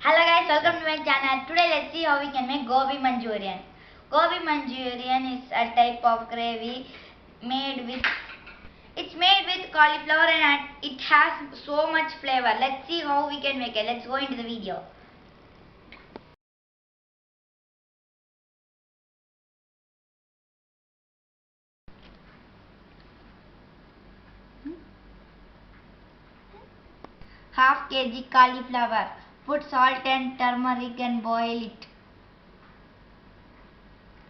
Hello guys, welcome to my channel. Today let's see how we can make Gobi manchurian. Gobi manchurian is a type of gravy it's made with cauliflower and it has so much flavor. Let's see how we can make it. Let's go into the video. Half kg cauliflower. Put salt and turmeric and boil it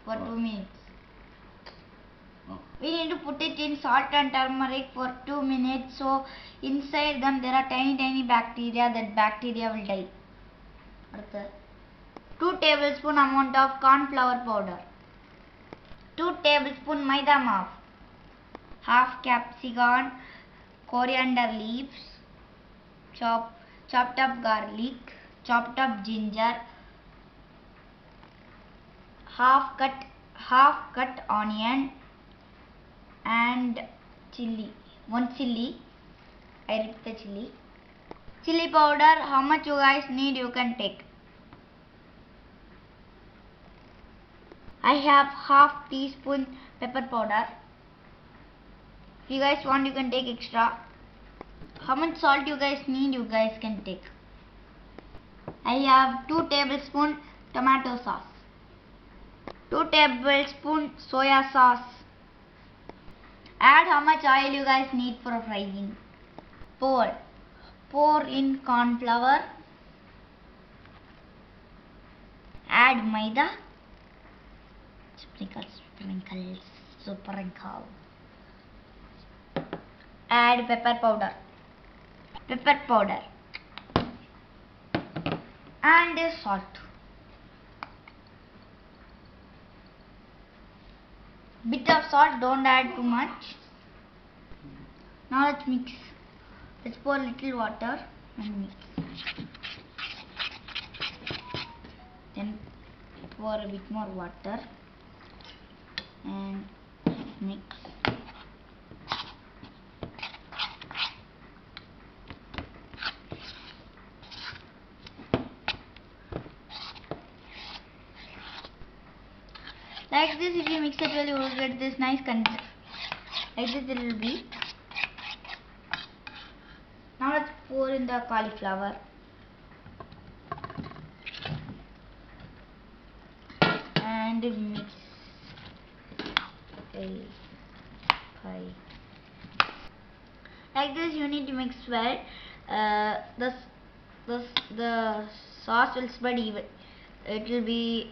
for 2 minutes. We need to put it in salt and turmeric for 2 minutes, so inside them there are tiny bacteria. That bacteria will die. 2 tablespoon amount of corn flour powder, 2 tablespoon maida maaf, half capsicum, coriander leaves, chopped up garlic, chopped up ginger, half cut onion and chili. 1 chili. I ripped the chili. Chili powder, how much you guys need you can take. I have half teaspoon pepper powder. If you guys want you can take extra. How much salt you guys need you guys can take. I have 2 tablespoon tomato sauce, 2 tablespoon soya sauce. Add how much oil you guys need for frying. Pour in corn flour. Add maida. Sprinkle. Add pepper powder and salt. Bit of salt, don't add too much. Now let's mix. Let's pour a little water and mix. Then pour a bit more water and mix. Like this, if you mix it well, you will get this nice consistency. Like this it will be. Now let's pour in the cauliflower. And mix. Like this you need to mix well. The sauce will spread even. It will be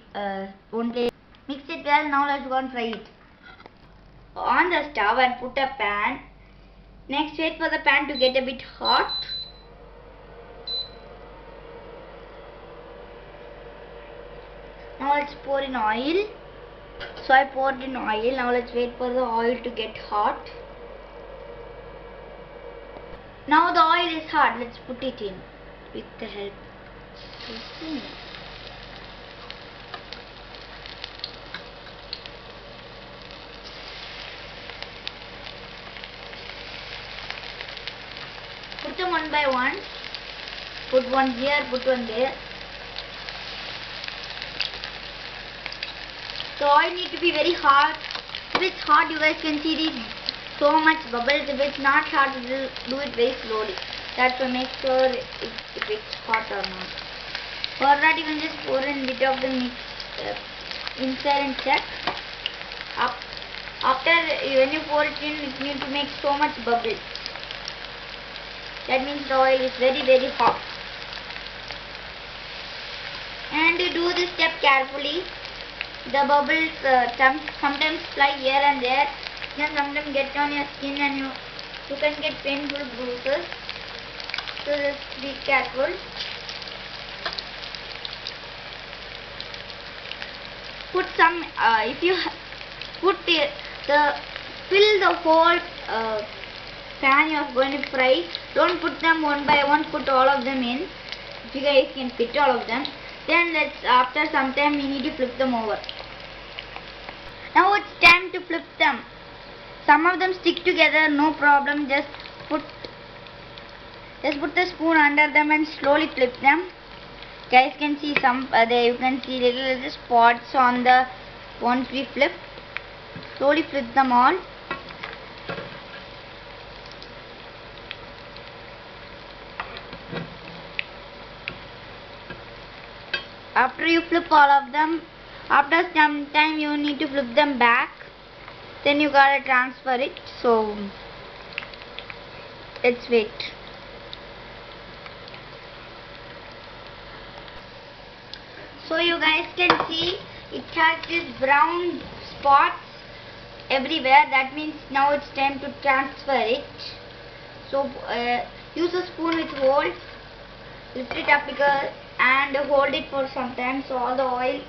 only. Mix it well. Now let's go and fry it. On the stove and put a pan. Next wait for the pan to get a bit hot. Now let's pour in oil. So I poured in oil. Now let's wait for the oil to get hot. Now the oil is hot. Let's put it in with the help. Put them one by one. Put one here, put one there. The oil needs to be very hot. If it's hot, you guys can see these so much bubbles. If it's not hot, do it very slowly. That's to make sure if it's hot or not. For that, you can just pour in bit of the mix inside and check. After when you pour it in, it needs to make so much bubbles. That means the oil is very hot. And you do this step carefully. The bubbles sometimes fly here and there. Then sometimes get on your skin and you can get painful bruises. So just be careful. Put some if you put fill the whole pan you are going to fry. Don't put them one by one, put all of them in. If you guys can fit all of them. Then after some time we need to flip them over. Now it's time to flip them. Some of them stick together, no problem. Just put the spoon under them and slowly flip them. Guys can see some there you can see little spots on the once we flip. Slowly flip them all. After you flip all of them, after some time you need to flip them back. Then you gotta transfer it. So let's wait. So you guys can see it has this brown spots everywhere. That means now it's time to transfer it. So use a spoon with hole, lift it up and hold it for some time so all the oil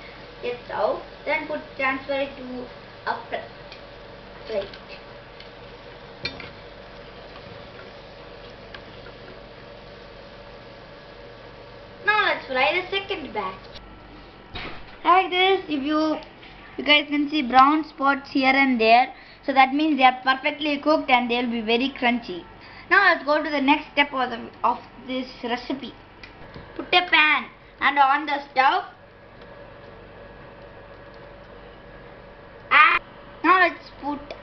gets out. Then transfer it to a plate. Now let's fry the second batch. Like this, if you guys can see brown spots here and there, so that means they are perfectly cooked and they will be very crunchy. Now let's go to the next step of this recipe. Put a pan and on the stove. Now let's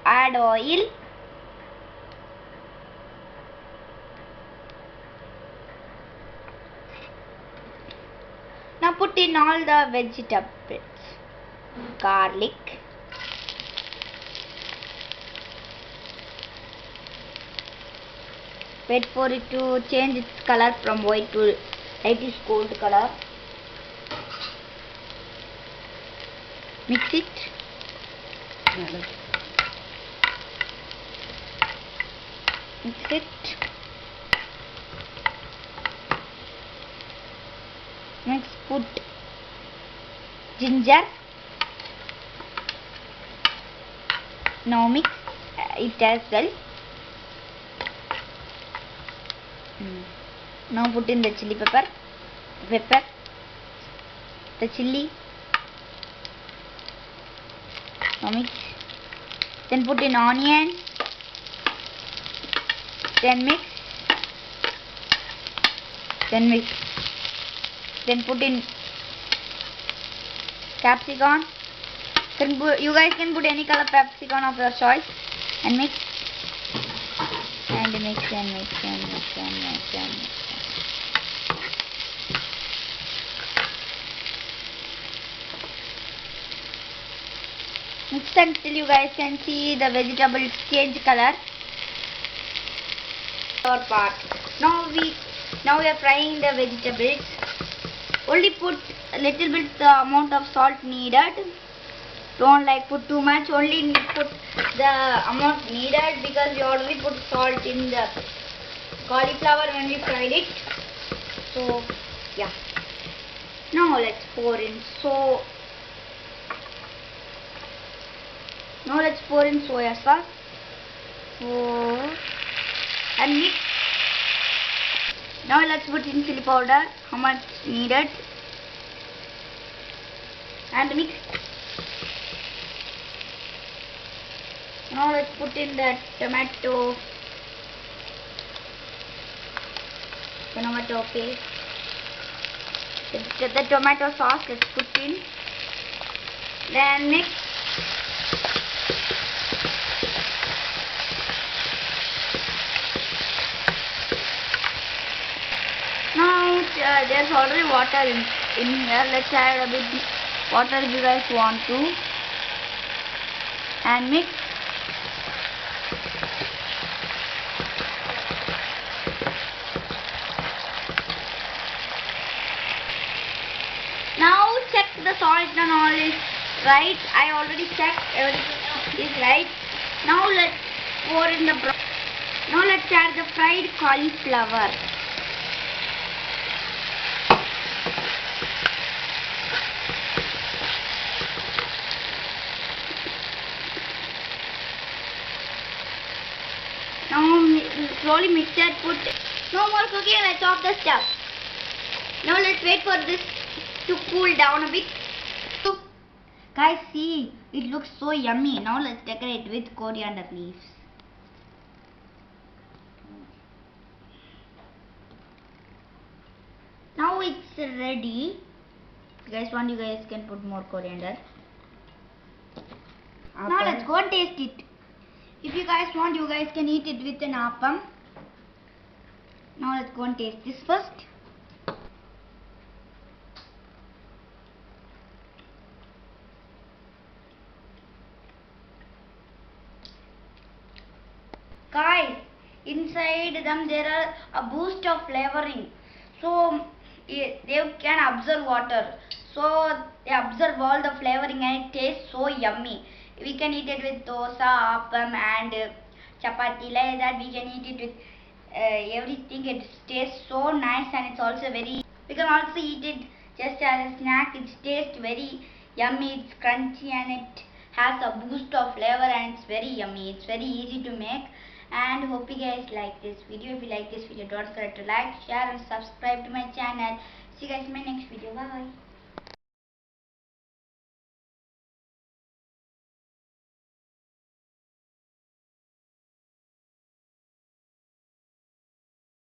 add oil. Now put in all the vegetables. Garlic. Wait for it to change its color from white to lightish gold color. Mix it. Mix it. Next put ginger. Now mix it as well. Now put in the chili pepper, the chili. Now mix. Then put in onion. Then mix. Then mix. Then put in capsicum. You guys can put any color capsicum of your choice and mix. And mix and mix and mix and mix and mix. Mix until you guys can see the vegetables change color. Part. Now we are frying the vegetables. Only put a little bit the amount of salt needed. Don't put too much. Only put the amount needed because we already put salt in the cauliflower when we fried it. So yeah. Now let's pour in soya sauce. And mix. Now let's put in chili powder, how much needed, and mix. Now let's put in the tomato paste. The tomato sauce, let's put in. Then mix. Now there's already water in here. Let's add a bit water if you guys want to. And mix. Now check the salt and all is right. I already checked everything is right. Now let's pour in the Now let's add the fried cauliflower. Now slowly mix it, no more cooking, let's off the stove. Now let's wait for this to cool down a bit. So, guys, see, it looks so yummy. Now let's decorate with coriander leaves. Now it's ready. If you guys want, you guys can put more coriander. Now let's go and taste it. If you guys want, you guys can eat it with an appam. Now let's go and taste this first. Guys, inside them there are a boost of flavoring. So they can absorb water. So they absorb all the flavoring and it tastes so yummy. We can eat it with dosa, appam and chapati. Like that we can eat it with everything. It tastes so nice and it's also very. We can also eat it just as a snack. It tastes very yummy. It's crunchy and it has a boost of flavor and it's very yummy. It's very easy to make. And hope you guys like this video. If you like this video, don't forget to like, share and subscribe to my channel. See you guys in my next video. Bye.